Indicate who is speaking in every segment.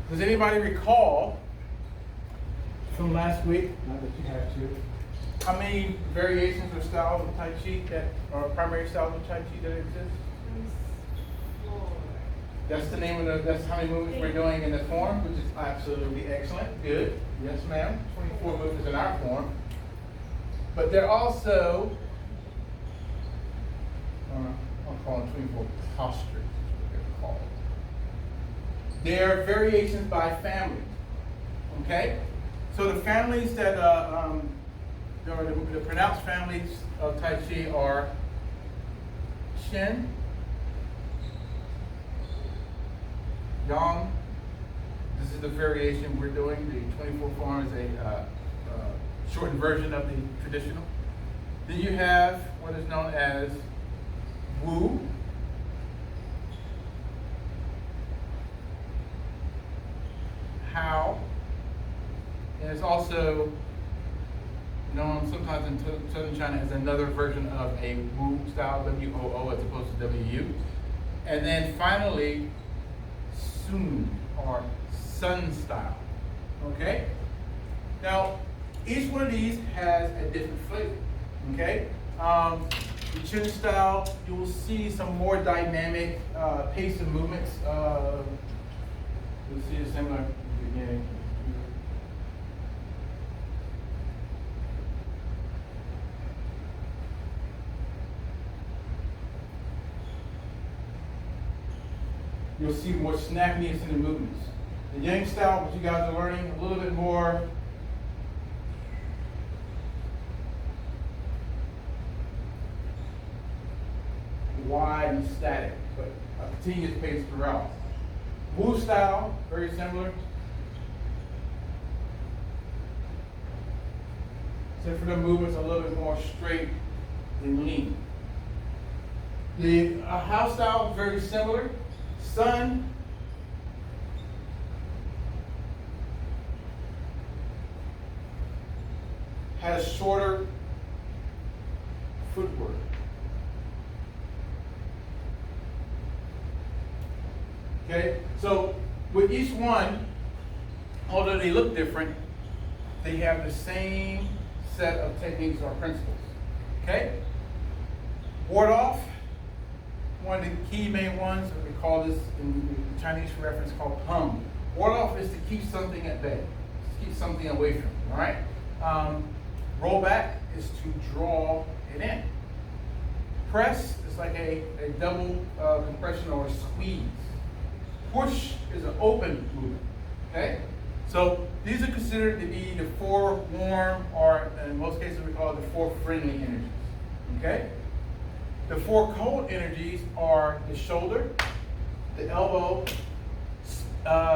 Speaker 1: Does anybody recall from last week, not that you have to, how many variations or styles of Tai Chi that are primary styles of Tai Chi that exist? That's the name of that's how many movements we're doing in the form, which is absolutely excellent. Good. Yes, ma'am. 24 movements in our form. But they're also, I'll call them 24 postures, what they're called. They're variations by family. Okay? So the families that the pronounced families of Tai Chi are Shin, Yang. This is the variation we're doing. The 24 form is a shortened version of the traditional. Then you have what is known as Wu, How, and it's also known sometimes in southern China as another version of a Wu style, W-O-O, as opposed to W-U. And then finally, Sun, or Sun style. Okay? Now, each one of these has a different flavor. Okay? The Chin style, you will see some more dynamic pace of movements. You'll see a similar beginning. You'll see more snappiness in the movements. The Yang style, which you guys are learning, a little bit more wide and static, but a continuous pace throughout. Wu style, very similar. Except for the movements a little bit more straight and lean. The How style, very similar. Sun, has shorter footwork. Okay, so with each one, although they look different, they have the same set of techniques or principles. Okay, ward off. One of the key main ones, we call this in Chinese reference called hum. Ward off is to keep something at bay, to keep something away from you, all right? Roll back is to draw it in. Press is like a double compression or a squeeze. Push is an open movement, okay? So these are considered to be the four warm, or in most cases we call it the four friendly energies, okay? The four cold energies are the shoulder, the elbow,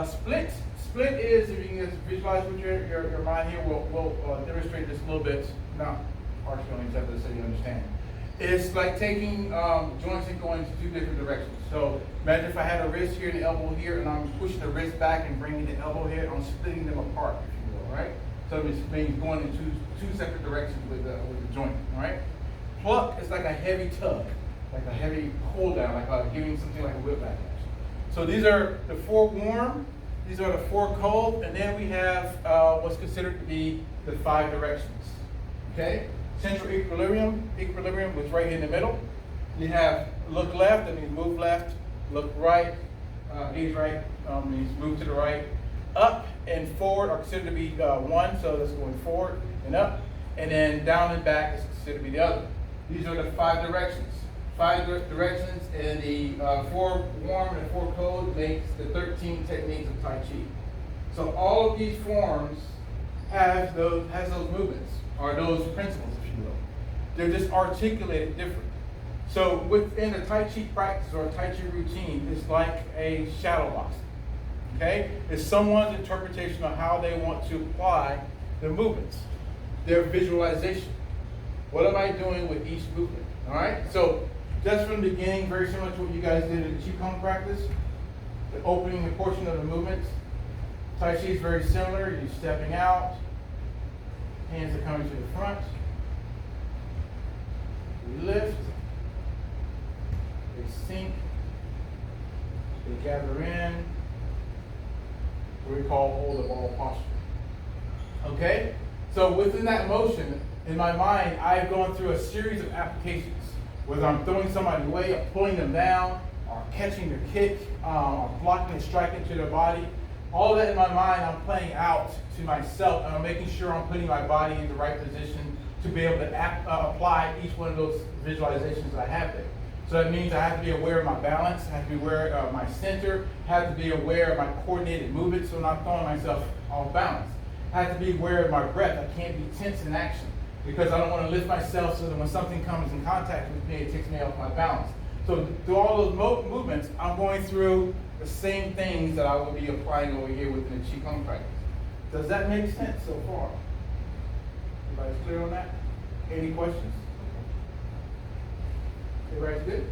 Speaker 1: split. Split is, if you can just visualize with your mind here, we'll demonstrate this a little bit, not partially on each other so you understand. It's like taking joints and going to two different directions. So imagine if I had a wrist here and the elbow here, and I'm pushing the wrist back and bringing the elbow here, I'm splitting them apart, if you will, right? So it means going in two separate directions with the joint, all right? Pluck is like a heavy tug, like a heavy pull down, like giving something like a whip back action. So these are the four warm, these are the four cold, and then we have what's considered to be the five directions. Okay? Central equilibrium, which is right here in the middle. You have look left, that means move left. Look right, gaze right, means move to the right. Up and forward are considered to be one, so that's going forward and up. And then down and back is considered to be the other. These are the five directions. Five directions, and the four warm and four cold makes the 13 techniques of Tai Chi. So all of these forms has those movements, or those principles, if you will. They're just articulated different. So within a Tai Chi practice or a Tai Chi routine, it's like a shadow box. Okay? It's someone's interpretation of how they want to apply the movements, their visualization. What am I doing with each movement? All right? So just from the beginning, very similar to what you guys did in the Qigong practice, the opening the portion of the movements. Tai Chi is very similar. You're stepping out, hands are coming to the front. We lift, they sink, they gather in, what we call hold the ball posture. Okay? So within that motion, in my mind, I've gone through a series of applications. Whether I'm throwing somebody away, or pulling them down, or catching their kick, or blocking and striking to their body. All of that in my mind, I'm playing out to myself, and I'm making sure I'm putting my body in the right position to be able to apply each one of those visualizations that I have there. So that means I have to be aware of my balance, I have to be aware of my center, I have to be aware of my coordinated movement so I'm not throwing myself off balance. I have to be aware of my breath. I can't be tense in action because I don't want to lift myself so that when something comes in contact with me, it takes me off my balance. So through all those movements, I'm going through the same things that I will be applying over here within the Qigong practice. Does that make sense so far? Everybody's clear on that? Any questions? Everybody's good?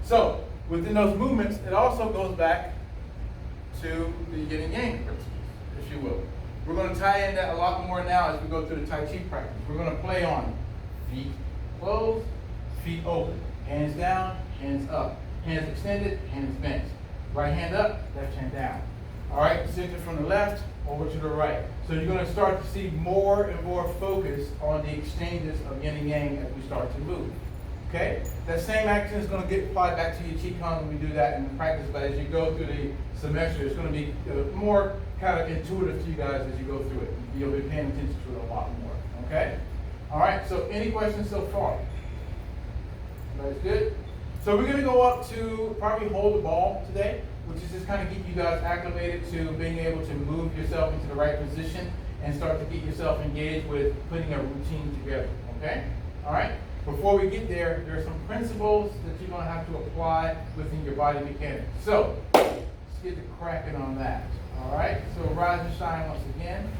Speaker 1: So, within those movements, it also goes back to the yin and yang principles, if you will. We're going to tie in that a lot more now as we go through the Tai Chi practice. We're going to play on feet closed, feet open, hands down, hands up, hands extended, hands bent. Right hand up, left hand down. All right, center from the left over to the right. So you're going to start to see more and more focus on the exchanges of yin and yang as we start to move. Okay? That same action is going to get applied back to your Qigong when we do that in the practice, but as you go through the semester, it's going to be more kind of intuitive to you guys as you go through it. You'll be paying attention to it a lot more. Okay? All right, so any questions so far? Everybody's good? So we're going to go up to probably hold the ball today, which is just kind of get you guys acclimated to being able to move yourself into the right position and start to get yourself engaged with putting a routine together. Okay? All right? Before we get there, there are some principles that you're going to have to apply within your body mechanics. So, let's get to cracking on that. All right? So rise and shine once again.